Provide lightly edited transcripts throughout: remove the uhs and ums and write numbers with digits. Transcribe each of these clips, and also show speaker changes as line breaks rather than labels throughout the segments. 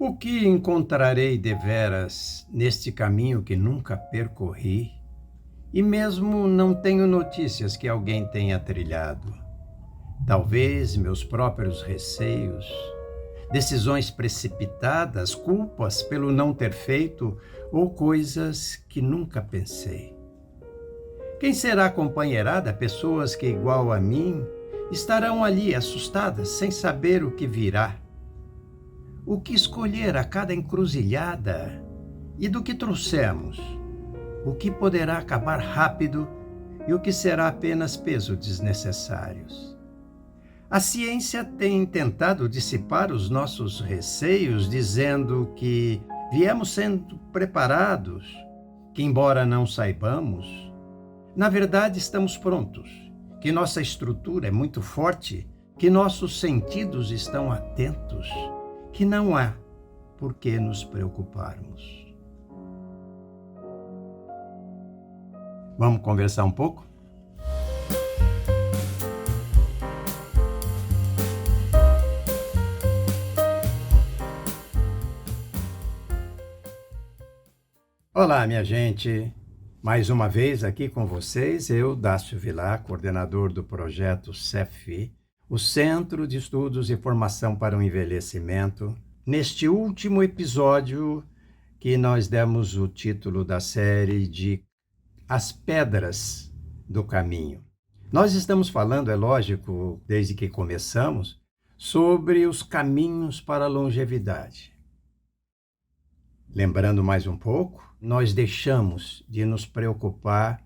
O que encontrarei deveras neste caminho que nunca percorri, e mesmo não tenho notícias que alguém tenha trilhado? Talvez meus próprios receios, decisões precipitadas, culpas pelo não ter feito ou coisas que nunca pensei. Quem será companheirada? Pessoas que, igual a mim, estarão ali assustadas, sem saber o que virá. O que escolher a cada encruzilhada? E do que trouxemos? O que poderá acabar rápido e o que será apenas peso desnecessários? A ciência tem tentado dissipar os nossos receios, dizendo que viemos sendo preparados, que embora não saibamos, na verdade estamos prontos, que nossa estrutura é muito forte, que nossos sentidos estão atentos, que não há por que nos preocuparmos. Vamos conversar um pouco? Olá, minha gente. Mais uma vez aqui com vocês, eu, Dácio Vilar, coordenador do projeto CEFI, o Centro de Estudos e Formação para o Envelhecimento, neste último episódio que nós demos o título da série de As Pedras do Caminho. Nós estamos falando, é lógico, desde que começamos, sobre os caminhos para a longevidade. Lembrando mais um pouco, nós deixamos de nos preocupar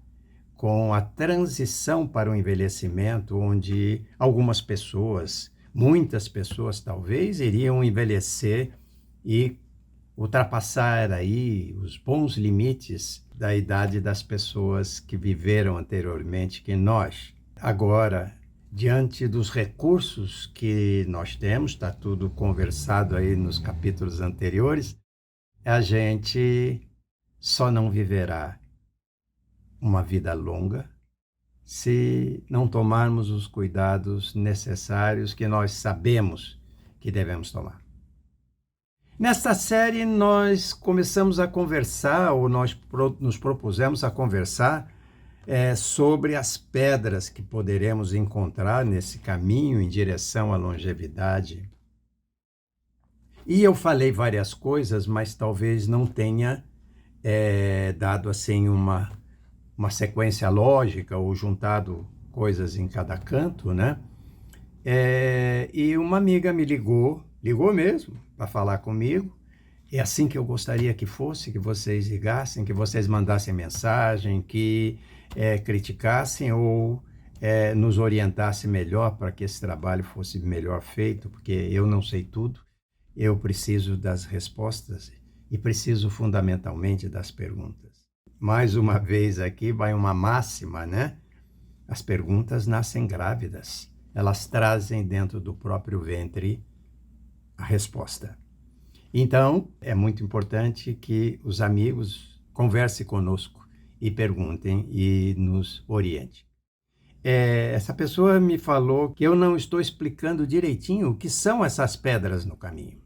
com a transição para o envelhecimento, onde algumas pessoas, muitas pessoas talvez, iriam envelhecer e ultrapassar aí os bons limites da idade das pessoas que viveram anteriormente que nós. Agora, diante dos recursos que nós temos, está tudo conversado aí nos capítulos anteriores, a gente só não viverá uma vida longa se não tomarmos os cuidados necessários que nós sabemos que devemos tomar. Nesta série, nós começamos a conversar, ou nós nos propusemos a conversar sobre as pedras que poderemos encontrar nesse caminho em direção à longevidade. E eu falei várias coisas, mas talvez não tenha dado assim uma sequência lógica ou juntado coisas em cada canto, né? E uma amiga me ligou mesmo para falar comigo. É assim que eu gostaria que fosse, que vocês ligassem, que vocês mandassem mensagem, que criticassem ou nos orientassem melhor para que esse trabalho fosse melhor feito, porque eu não sei tudo, eu preciso das respostas e preciso fundamentalmente das perguntas. Mais uma vez aqui vai uma máxima, né? As perguntas nascem grávidas. Elas trazem dentro do próprio ventre a resposta. Então, é muito importante que os amigos conversem conosco e perguntem e nos orientem. Essa pessoa me falou que eu não estou explicando direitinho o que são essas pedras no caminho.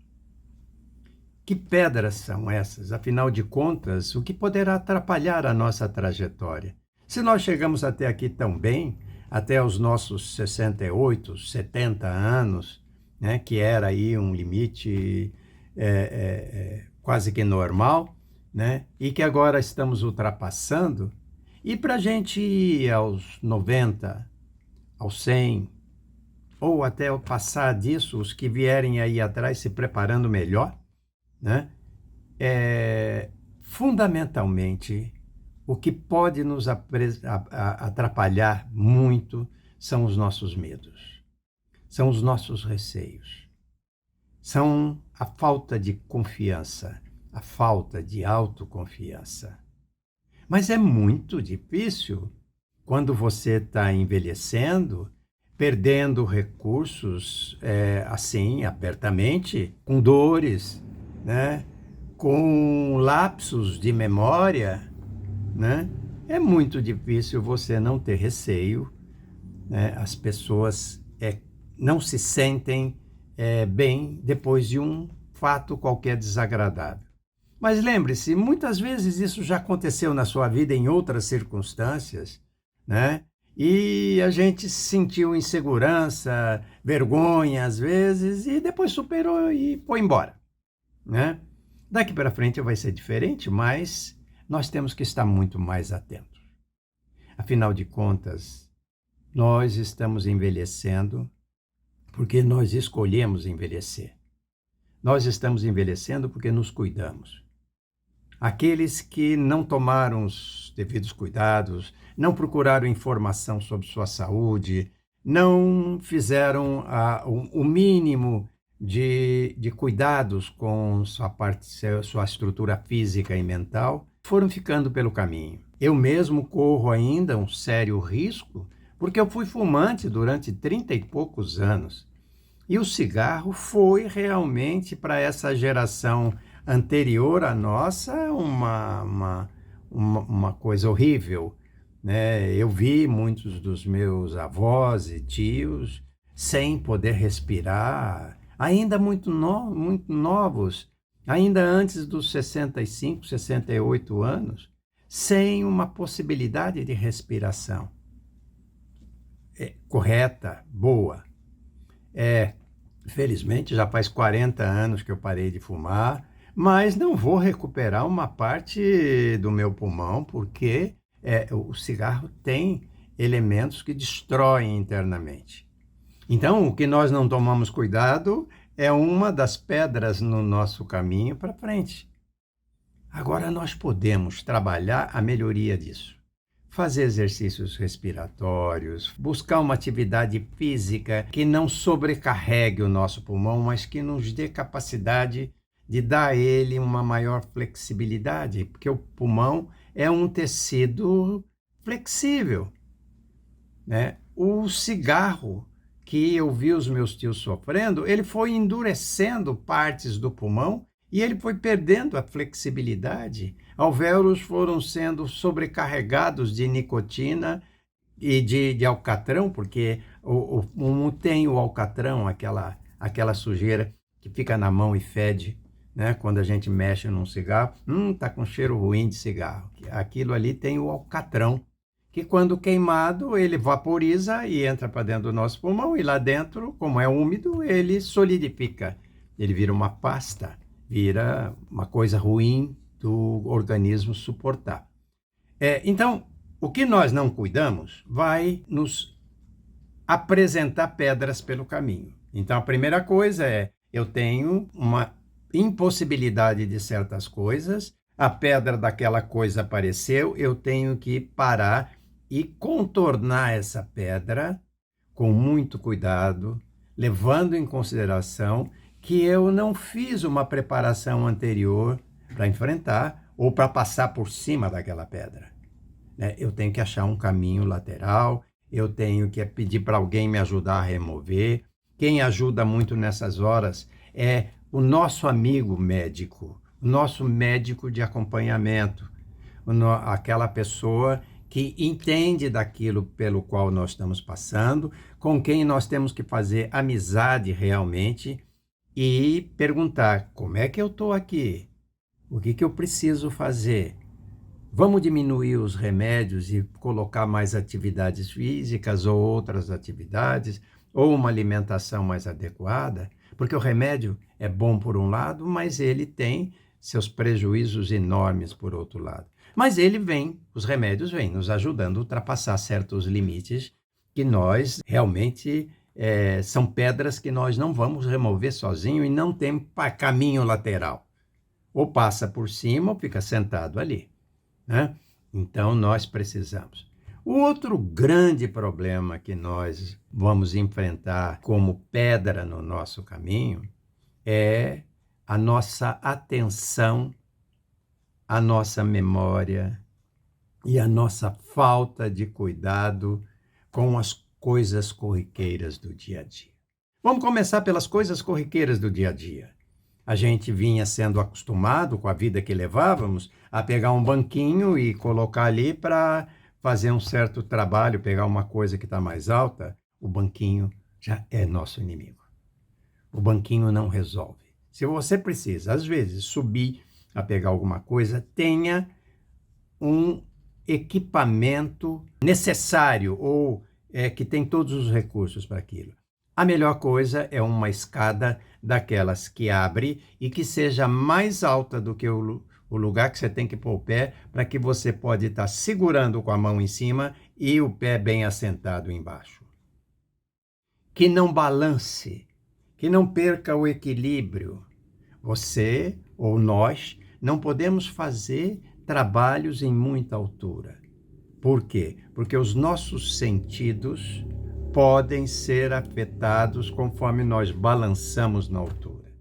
Que pedras são essas? Afinal de contas, o que poderá atrapalhar a nossa trajetória? Se nós chegamos até aqui tão bem, até os nossos 68, 70 anos, né, que era aí um limite quase que normal, né, e que agora estamos ultrapassando, e para a gente ir aos 90, aos 100, ou até passar disso, os que vierem aí atrás se preparando melhor, né? Fundamentalmente, o que pode nos atrapalhar muito são os nossos medos, são os nossos receios, são a falta de confiança, a falta de autoconfiança. Mas é muito difícil quando você está envelhecendo, perdendo recursos assim, abertamente, com dores, né? Com lapsos de memória, né? É muito difícil você não ter receio, né? As pessoas não se sentem bem depois de um fato qualquer desagradável. Mas lembre-se, muitas vezes isso já aconteceu na sua vida em outras circunstâncias, né? E a gente sentiu insegurança, vergonha às vezes, e depois superou e foi embora, né? Daqui para frente vai ser diferente, mas nós temos que estar muito mais atentos. Afinal de contas, nós estamos envelhecendo porque nós escolhemos envelhecer. Nós estamos envelhecendo porque nos cuidamos. Aqueles que não tomaram os devidos cuidados, não procuraram informação sobre sua saúde, não fizeram o mínimo de cuidados com sua estrutura física e mental, foram ficando pelo caminho. Eu mesmo corro ainda um sério risco, porque eu fui fumante durante 30 e poucos anos. E o cigarro foi realmente para essa geração anterior à nossa uma coisa horrível, né? Eu vi muitos dos meus avós e tios sem poder respirar, ainda muito novos, ainda antes dos 65, 68 anos, sem uma possibilidade de respiração correta, boa. Felizmente já faz 40 anos que eu parei de fumar, mas não vou recuperar uma parte do meu pulmão, porque o cigarro tem elementos que destroem internamente. Então, o que nós não tomamos cuidado é uma das pedras no nosso caminho para frente. Agora, nós podemos trabalhar a melhoria disso. Fazer exercícios respiratórios, buscar uma atividade física que não sobrecarregue o nosso pulmão, mas que nos dê capacidade de dar a ele uma maior flexibilidade, porque o pulmão é um tecido flexível, né? O cigarro que eu vi os meus tios sofrendo, ele foi endurecendo partes do pulmão e ele foi perdendo a flexibilidade. Alvéolos foram sendo sobrecarregados de nicotina e de alcatrão, porque tem o alcatrão, aquela sujeira que fica na mão e fede, né? Quando a gente mexe num cigarro, tá com cheiro ruim de cigarro. Aquilo ali tem o alcatrão, que quando queimado, ele vaporiza e entra para dentro do nosso pulmão, e lá dentro, como é úmido, ele solidifica, ele vira uma pasta, vira uma coisa ruim do organismo suportar. Então, o que nós não cuidamos vai nos apresentar pedras pelo caminho. Então, a primeira coisa eu tenho uma impossibilidade de certas coisas, a pedra daquela coisa apareceu, eu tenho que parar e contornar essa pedra com muito cuidado, levando em consideração que eu não fiz uma preparação anterior para enfrentar ou para passar por cima daquela pedra, né? Eu tenho que achar um caminho lateral, eu tenho que pedir para alguém me ajudar a remover. Quem ajuda muito nessas horas é o nosso amigo médico, o nosso médico de acompanhamento, aquela pessoa que entende daquilo pelo qual nós estamos passando, com quem nós temos que fazer amizade realmente e perguntar: como é que eu estou aqui? O que eu preciso fazer? Vamos diminuir os remédios e colocar mais atividades físicas ou outras atividades, ou uma alimentação mais adequada? Porque o remédio é bom por um lado, mas ele tem seus prejuízos enormes por outro lado. Mas os remédios vêm nos ajudando a ultrapassar certos limites que nós realmente são pedras que nós não vamos remover sozinho e não tem caminho lateral. Ou passa por cima ou fica sentado ali, né? Então, nós precisamos. O outro grande problema que nós vamos enfrentar como pedra no nosso caminho é a nossa atenção, a nossa memória e a nossa falta de cuidado com as coisas corriqueiras do dia a dia. Vamos começar pelas coisas corriqueiras do dia a dia. A gente vinha sendo acostumado com a vida que levávamos a pegar um banquinho e colocar ali para fazer um certo trabalho, pegar uma coisa que está mais alta. O banquinho já é nosso inimigo. O banquinho não resolve. Se você precisa, às vezes, subir a pegar alguma coisa, tenha um equipamento necessário ou que tem todos os recursos para aquilo. A melhor coisa é uma escada daquelas que abre e que seja mais alta do que o lugar que você tem que pôr o pé, para que você pode estar segurando com a mão em cima e o pé bem assentado embaixo. Que não balance, que não perca o equilíbrio. Você ou nós não podemos fazer trabalhos em muita altura. Por quê? Porque os nossos sentidos podem ser afetados conforme nós balançamos na altura.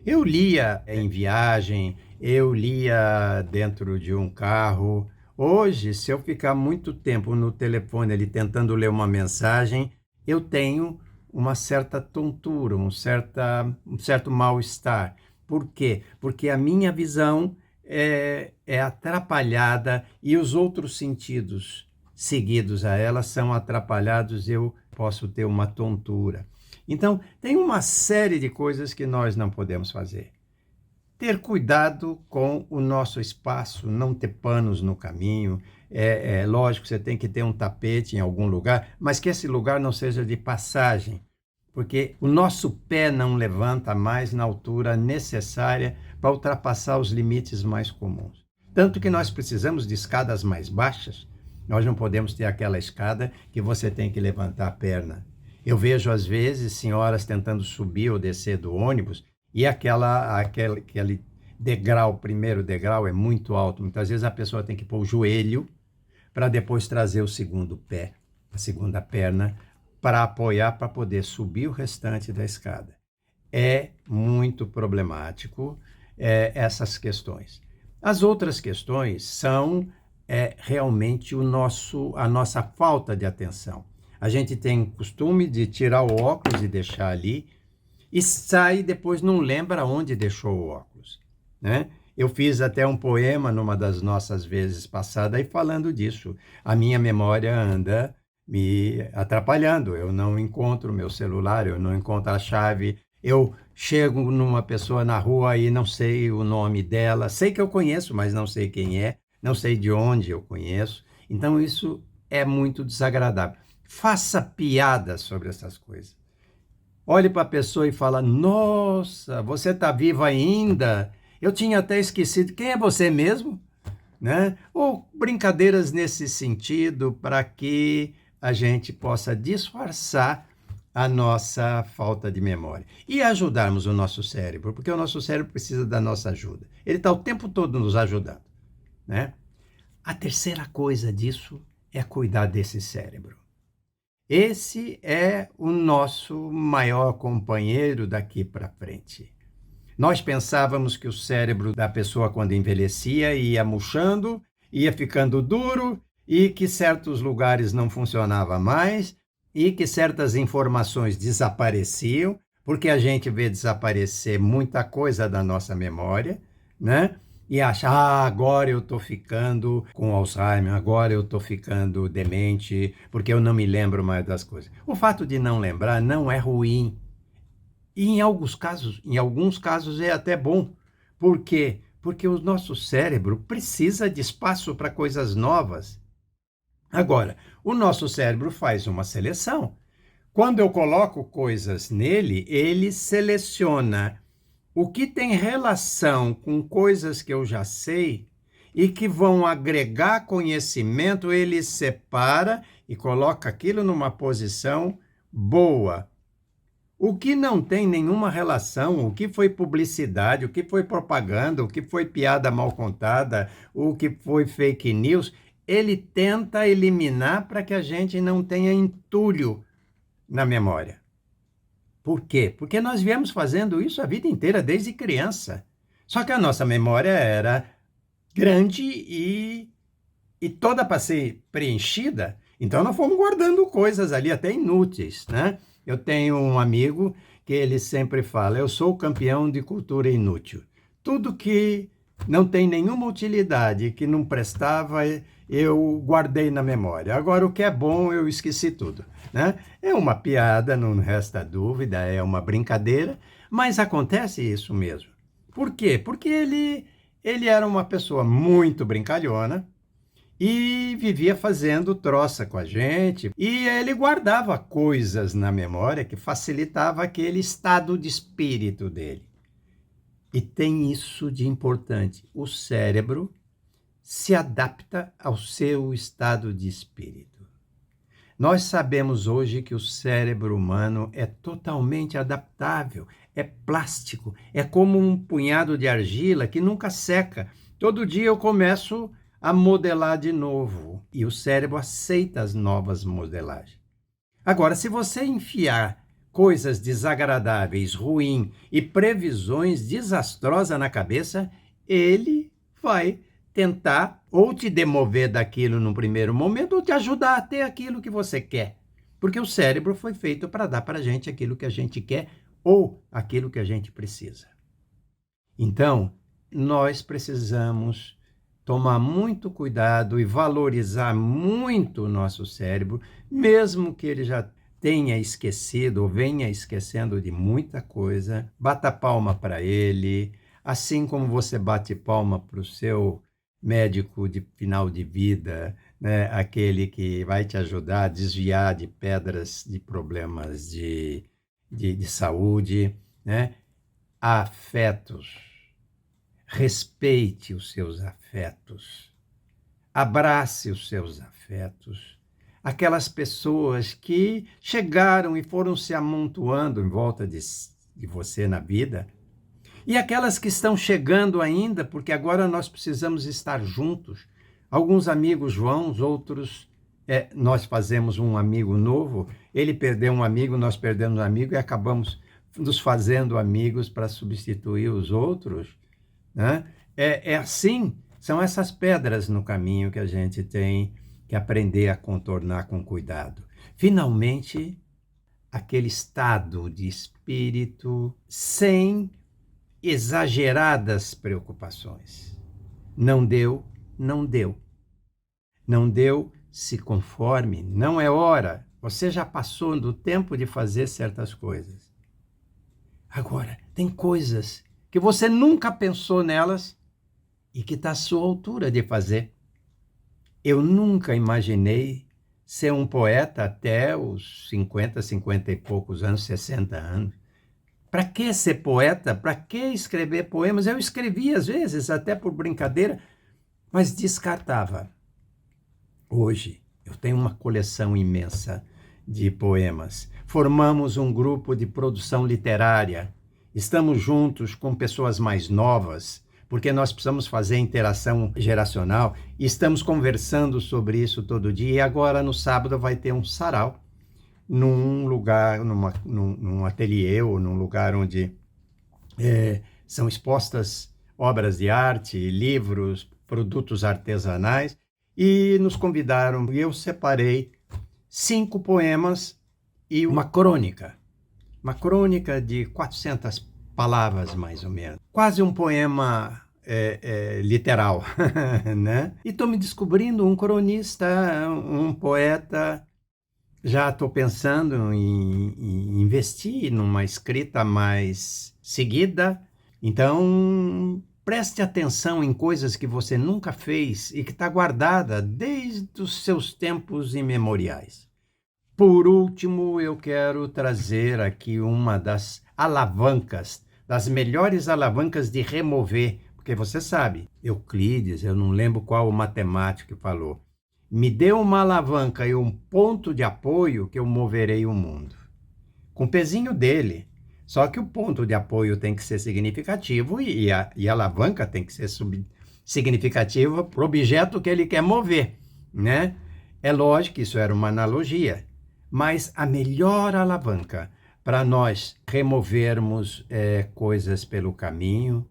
Eu lia em viagem, eu lia dentro de um carro. Hoje, se eu ficar muito tempo no telefone ali tentando ler uma mensagem, eu tenho uma certa tontura, um certo mal-estar. Por quê? Porque a minha visão é atrapalhada e os outros sentidos seguidos a ela são atrapalhados, eu posso ter uma tontura. Então, tem uma série de coisas que nós não podemos fazer. Ter cuidado com o nosso espaço, não ter panos no caminho. É lógico, você tem que ter um tapete em algum lugar, mas que esse lugar não seja de passagem, porque o nosso pé não levanta mais na altura necessária para ultrapassar os limites mais comuns. Tanto que nós precisamos de escadas mais baixas. Nós não podemos ter aquela escada que você tem que levantar a perna. Eu vejo, às vezes, senhoras tentando subir ou descer do ônibus e aquele degrau, o primeiro degrau é muito alto. Muitas vezes a pessoa tem que pôr o joelho para depois trazer o segundo pé, a segunda perna, para apoiar, para poder subir o restante da escada. É muito problemático essas questões. As outras questões são realmente a nossa falta de atenção. A gente tem costume de tirar o óculos e deixar ali, e sai e depois não lembra onde deixou o óculos, né? Eu fiz até um poema numa das nossas vezes passadas, falando disso. A minha memória anda me atrapalhando, eu não encontro meu celular, eu não encontro a chave, eu chego numa pessoa na rua e não sei o nome dela, sei que eu conheço, mas não sei quem é, não sei de onde eu conheço, então isso é muito desagradável. Faça piada sobre essas coisas. Olhe para a pessoa e fala: nossa, você está vivo ainda? Eu tinha até esquecido. Quem é você mesmo? Né? Ou brincadeiras nesse sentido, para que a gente possa disfarçar a nossa falta de memória e ajudarmos o nosso cérebro, porque o nosso cérebro precisa da nossa ajuda. Ele está o tempo todo nos ajudando, né? A terceira coisa disso é cuidar desse cérebro. Esse é o nosso maior companheiro daqui para frente. Nós pensávamos que o cérebro da pessoa, quando envelhecia, ia murchando, ia ficando duro, e que certos lugares não funcionavam mais, e que certas informações desapareciam, porque a gente vê desaparecer muita coisa da nossa memória, né? E acha: agora eu estou ficando com Alzheimer, agora eu estou ficando demente, porque eu não me lembro mais das coisas. O fato de não lembrar não é ruim. E em alguns casos é até bom. Por quê? Porque o nosso cérebro precisa de espaço para coisas novas. Agora, o nosso cérebro faz uma seleção. Quando eu coloco coisas nele, ele seleciona o que tem relação com coisas que eu já sei e que vão agregar conhecimento, ele separa e coloca aquilo numa posição boa. O que não tem nenhuma relação, o que foi publicidade, o que foi propaganda, o que foi piada mal contada, o que foi fake news, ele tenta eliminar para que a gente não tenha entulho na memória. Por quê? Porque nós viemos fazendo isso a vida inteira, desde criança. Só que a nossa memória era grande e toda para ser preenchida, então nós fomos guardando coisas ali até inúteis, né? Eu tenho um amigo que ele sempre fala: eu sou o campeão de cultura inútil. Tudo que não tem nenhuma utilidade, que não prestava, eu guardei na memória. Agora, o que é bom, eu esqueci tudo, né? É uma piada, não resta dúvida, é uma brincadeira, Mas acontece isso mesmo. Por quê? Porque ele era uma pessoa muito brincalhona e vivia fazendo troça com a gente. E ele guardava coisas na memória que facilitava aquele estado de espírito dele. E tem isso de importante. O cérebro se adapta ao seu estado de espírito. Nós sabemos hoje que o cérebro humano é totalmente adaptável, é plástico, é como um punhado de argila que nunca seca. Todo dia eu começo a modelar de novo e o cérebro aceita as novas modelagens. Agora, se você enfiar coisas desagradáveis, ruins e previsões desastrosas na cabeça, ele vai tentar ou te demover daquilo no primeiro momento ou te ajudar a ter aquilo que você quer. Porque o cérebro foi feito para dar para a gente aquilo que a gente quer ou aquilo que a gente precisa. Então, nós precisamos tomar muito cuidado e valorizar muito o nosso cérebro, mesmo que ele já tenha esquecido ou venha esquecendo de muita coisa. Bata palma para ele, assim como você bate palma para o seu médico de final de vida, né? Aquele que vai te ajudar a desviar de pedras, de problemas de saúde, né? Afetos. Respeite os seus afetos. Abrace os seus afetos. Aquelas pessoas que chegaram e foram se amontoando em volta de você na vida. E aquelas que estão chegando ainda, porque agora nós precisamos estar juntos. Alguns amigos vão, outros nós fazemos um amigo novo. Ele perdeu um amigo, nós perdemos um amigo e acabamos nos fazendo amigos para substituir os outros. Né? É assim, são essas pedras no caminho que a gente tem que aprender a contornar com cuidado. Finalmente, aquele estado de espírito sem exageradas preocupações. Não deu, não deu. Não deu, se conforme, não é hora. Você já passou do tempo de fazer certas coisas. Agora, tem coisas que você nunca pensou nelas e que está à sua altura de fazer. Eu nunca imaginei ser um poeta até os 50, 50 e poucos anos, 60 anos. Para que ser poeta? Para que escrever poemas? Eu escrevia às vezes, até por brincadeira, mas descartava. Hoje, eu tenho uma coleção imensa de poemas. Formamos um grupo de produção literária. Estamos juntos com pessoas mais novas, porque nós precisamos fazer interação geracional. E estamos conversando sobre isso todo dia. E agora, no sábado, vai ter um sarau num lugar, num ateliê ou num lugar onde são expostas obras de arte, livros, produtos artesanais. E nos convidaram. E eu separei 5 poemas e uma crônica. Uma crônica de 400 palavras, mais ou menos. Quase um poema literal, né? E estou me descobrindo um cronista, um poeta. Já estou pensando em investir numa escrita mais seguida. Então, preste atenção em coisas que você nunca fez e que está guardada desde os seus tempos imemoriais. Por último, eu quero trazer aqui uma das alavancas, das melhores alavancas de remover, porque você sabe, Euclides, eu não lembro qual o matemático que falou, me dê uma alavanca e um ponto de apoio que eu moverei o mundo. Com o pezinho dele. Só que o ponto de apoio tem que ser significativo e a alavanca tem que ser significativa para o objeto que ele quer mover, né? É lógico que isso era uma analogia. Mas a melhor alavanca para nós removermos coisas pelo caminho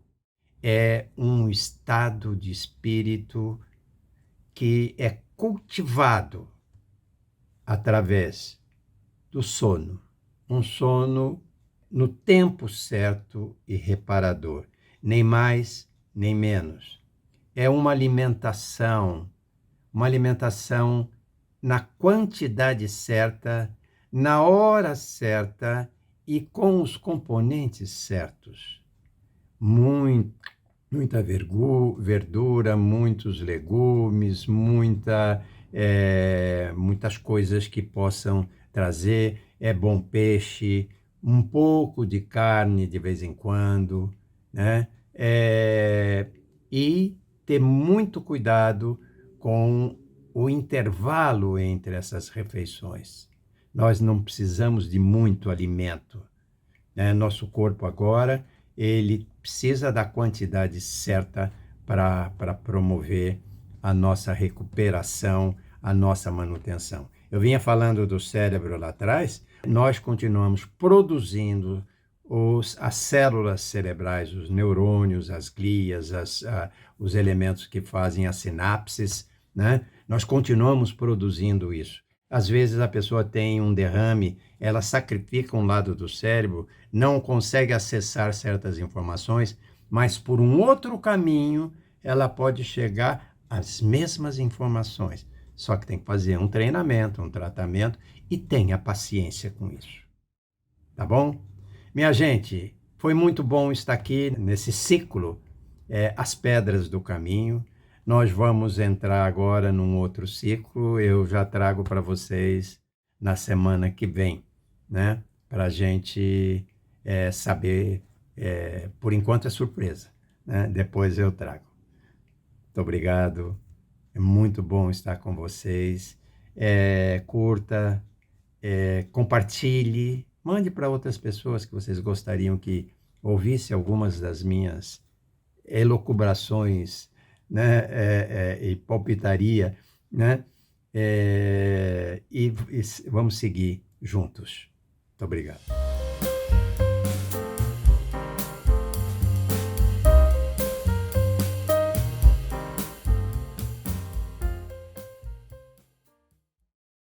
é um estado de espírito que é cultivado através do sono. Um sono no tempo certo e reparador. Nem mais, nem menos. É uma alimentação na quantidade certa, na hora certa e com os componentes certos. Muita verdura, muitos legumes, muitas coisas que possam trazer. É bom peixe, um pouco de carne de vez em quando, né? E ter muito cuidado com o intervalo entre essas refeições. Nós não precisamos de muito alimento, né? Nosso corpo agora, ele precisa da quantidade certa para promover a nossa recuperação, a nossa manutenção. Eu vinha falando do cérebro lá atrás, nós continuamos produzindo as células cerebrais, os neurônios, as glias, os elementos que fazem as sinapses, né? Nós continuamos produzindo isso. Às vezes a pessoa tem um derrame, ela sacrifica um lado do cérebro, não consegue acessar certas informações, mas por um outro caminho ela pode chegar às mesmas informações. Só que tem que fazer um treinamento, um tratamento e tenha paciência com isso. Tá bom? Minha gente, foi muito bom estar aqui nesse ciclo, As Pedras do Caminho. Nós vamos entrar agora num outro ciclo. Eu já trago para vocês na semana que vem, né? Para a gente saber. Por enquanto é surpresa, né? Depois eu trago. Muito obrigado. É muito bom estar com vocês. Curta, compartilhe, mande para outras pessoas que vocês gostariam que ouvisse algumas das minhas elucubrações, né, e palpitaria, né, e vamos seguir juntos. Muito obrigado.